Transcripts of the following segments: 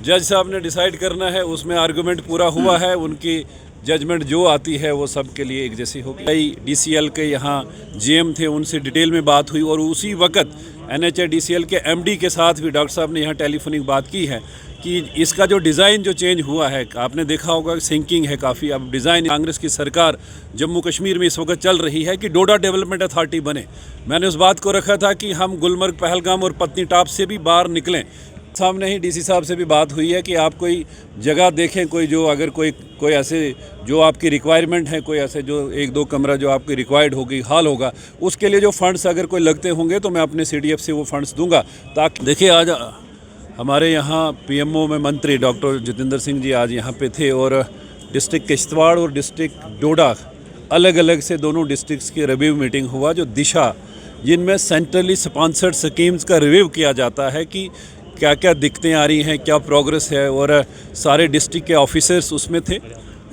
जज साहब ने डिसाइड करना है, उसमें आर्गूमेंट पूरा हुआ है, उनकी जजमेंट जो आती है वो सब के लिए एक जैसी होगी। कई डीसीएल के यहाँ जीएम थे, उनसे डिटेल में बात हुई और उसी वक्त एनएचआईडीसीएल के एमडी के साथ भी डॉक्टर साहब ने यहाँ टेलीफोनिक बात की है कि इसका जो डिज़ाइन जो चेंज हुआ है, आपने देखा होगा सिंकिंग है काफ़ी। अब डिज़ाइन कांग्रेस की सरकार जम्मू कश्मीर में इस वक्त चल रही है कि डोडा डेवलपमेंट अथॉरिटी बने। मैंने उस बात को रखा था कि हम गुलमर्ग, पहलगाम और पत्नीटॉप से भी बाहर निकलें। सामने ही डीसी साहब से भी बात हुई है कि आप कोई जगह देखें, कोई जो अगर कोई ऐसे जो आपकी रिक्वायरमेंट है, कोई ऐसे जो 1-2 कमरा जो आपकी रिक्वायर्ड होगी, हाल होगा, उसके लिए जो फंड्स अगर कोई लगते होंगे तो मैं अपने सीडीएफ से वो फंड्स दूंगा। ताकि देखिए, आज हमारे यहाँ पीएमओ में मंत्री डॉक्टर जितेंद्र सिंह जी आज यहाँ पे थे और डिस्ट्रिक्ट किश्तवाड़ और डिस्ट्रिक्ट डोडा अलग अलग से दोनों डिस्ट्रिक्ट्स की रिव्यू मीटिंग हुआ, जो दिशा जिनमें सेंट्रली स्पॉन्सर्ड स्कीम्स का रिव्यू किया जाता है कि क्या क्या दिक्कतें आ रही हैं, क्या प्रोग्रेस है, और सारे डिस्ट्रिक्ट के ऑफिसर्स उसमें थे।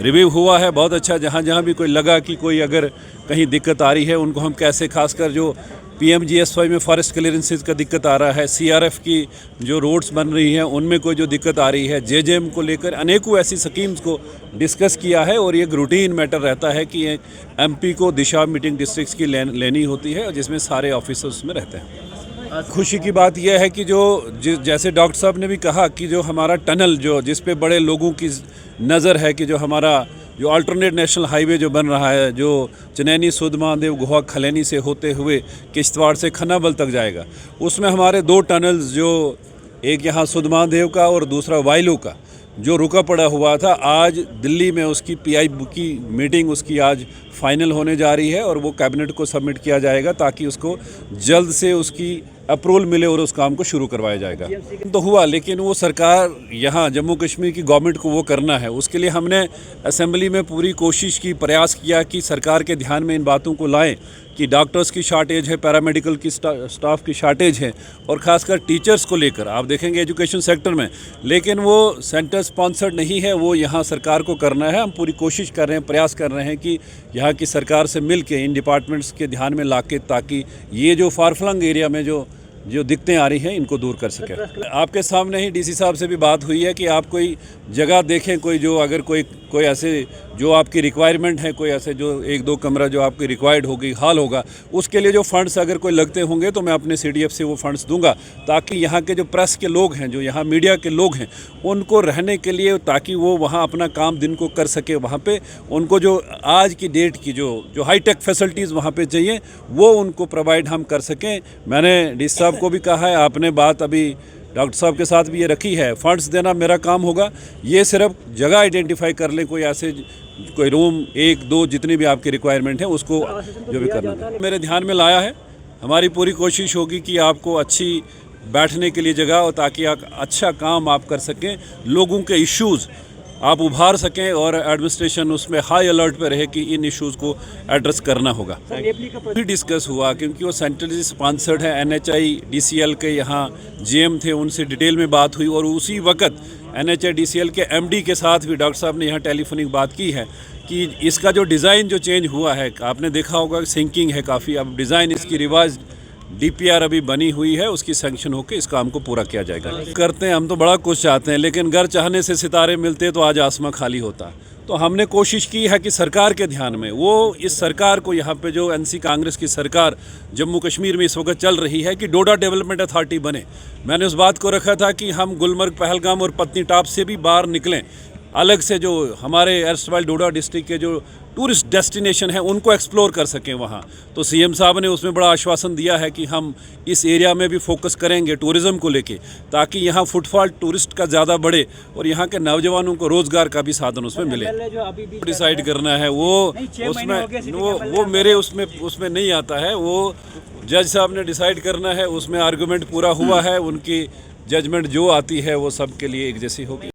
रिव्यू हुआ है बहुत अच्छा। जहाँ जहाँ भी कोई लगा कि कोई अगर कहीं दिक्कत आ रही है, उनको हम कैसे, खासकर जो पीएमजीएसवाई में फॉरेस्ट क्लियरेंसेस का दिक्कत आ रहा है, सीआरएफ की जो रोड्स बन रही हैं उनमें कोई जो दिक्कत आ रही है, जेजेएम को लेकर अनेकों ऐसी स्कीम्स को डिस्कस किया है। और ये एक रूटीन मैटर रहता है कि एमपी को दिशा मीटिंग डिस्ट्रिक्ट्स की लेनी होती है, जिसमें सारे ऑफिसर्स में रहते हैं। खुशी की बात यह है कि जैसे डॉक्टर साहब ने भी कहा कि जो हमारा टनल जो जिस पे बड़े लोगों की नज़र है कि जो हमारा जो अल्टरनेट नेशनल हाईवे जो बन रहा है, जो चनैनी, सुधमहादेव, गोवा, खलैनी से होते हुए किश्तवाड़ से खन्नाबल तक जाएगा, उसमें हमारे 2 टनल्स, जो एक यहाँ सुधमहादेव का और दूसरा वाइलो का, जो रुका पड़ा हुआ था, आज दिल्ली में उसकी पीआई की मीटिंग उसकी आज फाइनल होने जा रही है और वो कैबिनेट को सबमिट किया जाएगा ताकि उसको जल्द से उसकी अप्रूवल मिले और उस काम को शुरू करवाया जाएगा। तो हुआ, लेकिन वो सरकार यहाँ जम्मू कश्मीर की गवर्नमेंट को वो करना है। उसके लिए हमने असेंबली में पूरी कोशिश की, प्रयास किया कि सरकार के ध्यान में इन बातों को लाएं कि डॉक्टर्स की शार्टेज है, पैरामेडिकल की स्टाफ की शार्टेज है, और ख़ासकर टीचर्स को लेकर आप देखेंगे एजुकेशन सेक्टर में, लेकिन वो सेंटर स्पॉन्सर्ड नहीं है, वो यहाँ सरकार को करना है। हम पूरी कोशिश कर रहे हैं, प्रयास कर रहे हैं कि यहाँ की सरकार से मिल के इन डिपार्टमेंट्स के ध्यान में ला के, ताकि ये जो फारफ्लंग एरिया में जो दिक्कतें आ रही हैं इनको दूर कर सके। आपके सामने ही डीसी साहब से भी बात हुई है कि आप कोई जगह देखें, कोई जो अगर कोई ऐसे जो आपकी रिक्वायरमेंट है, कोई ऐसे जो 1-2 कमरा जो आपकी रिक्वायर्ड होगी, हाल होगा, उसके लिए जो फंड्स अगर कोई लगते होंगे तो मैं अपने सीडीएफ से वो फंड्स दूंगा। ताकि यहाँ के जो प्रेस के लोग हैं, जो यहाँ मीडिया के लोग हैं, उनको रहने के लिए, ताकि वो वहाँ अपना काम दिन को कर सके, वहाँ पे उनको जो आज की डेट की जो हाईटेक फैसिलिटीज़ वहाँ पे चाहिए वो उनको प्रोवाइड हम कर सकें। मैंने डीसी साहब को भी कहा है, आपने बात अभी डॉक्टर साहब के साथ भी ये रखी है, फंड्स देना मेरा काम होगा। ये सिर्फ जगह आइडेंटिफाई कर लें, कोई ऐसे कोई रूम 1-2 जितनी भी आपकी रिक्वायरमेंट है उसको जो भी करना है मेरे ध्यान में लाया है। हमारी पूरी कोशिश होगी कि आपको अच्छी बैठने के लिए जगह हो, ताकि आप अच्छा काम आप कर सकें, लोगों के इश्यूज़ आप उभार सकें और एडमिनिस्ट्रेशन उसमें हाई अलर्ट पे रहे कि इन इश्यूज़ को एड्रेस करना होगा। भी डिस्कस हुआ क्योंकि वो सेंट्रली स्पॉन्सर्ड है, एनएचआईडीसीएल के यहाँ जीएम थे, उनसे डिटेल में बात हुई और उसी वक्त एनएचआईडीसीएल के एमडी के साथ भी डॉक्टर साहब ने यहाँ टेलीफोनिक बात की है कि इसका जो डिज़ाइन जो चेंज हुआ है, आपने देखा होगा सिंकिंग है काफ़ी। अब डिज़ाइन इसकी रिवाइज डीपीआर अभी बनी हुई है, उसकी सैंक्शन होकर इस काम को पूरा किया जाएगा। करते हैं, हम तो बड़ा कुछ चाहते हैं, लेकिन घर चाहने से सितारे मिलते तो आज आसमां खाली होता। तो हमने कोशिश की है कि सरकार के ध्यान में, वो इस सरकार को यहाँ पे जो एनसी कांग्रेस की सरकार जम्मू कश्मीर में इस वक्त चल रही है कि डोडा डेवलपमेंट अथॉरिटी बने। मैंने उस बात को रखा था कि हम गुलमर्ग, पहलगाम और पत्नीटॉप से भी बाहर निकलें, अलग से जो हमारे एर्स्टवाइल डोडा डिस्ट्रिक्ट के जो टूरिस्ट डेस्टिनेशन है उनको एक्सप्लोर कर सकें वहाँ। तो सीएम साहब ने उसमें बड़ा आश्वासन दिया है कि हम इस एरिया में भी फोकस करेंगे टूरिज़्म को लेके, ताकि यहाँ फुटफॉल टूरिस्ट का ज़्यादा बढ़े और यहाँ के नौजवानों को रोज़गार का भी साधन उसमें मिले। डिसाइड करना है वो उसमें वो मेरे उसमें नहीं आता है, वो जज साहब ने डिसाइड करना है, उसमें आर्गूमेंट पूरा हुआ है, उनकी जजमेंट जो आती है वो सब के लिए एक जैसी होगी।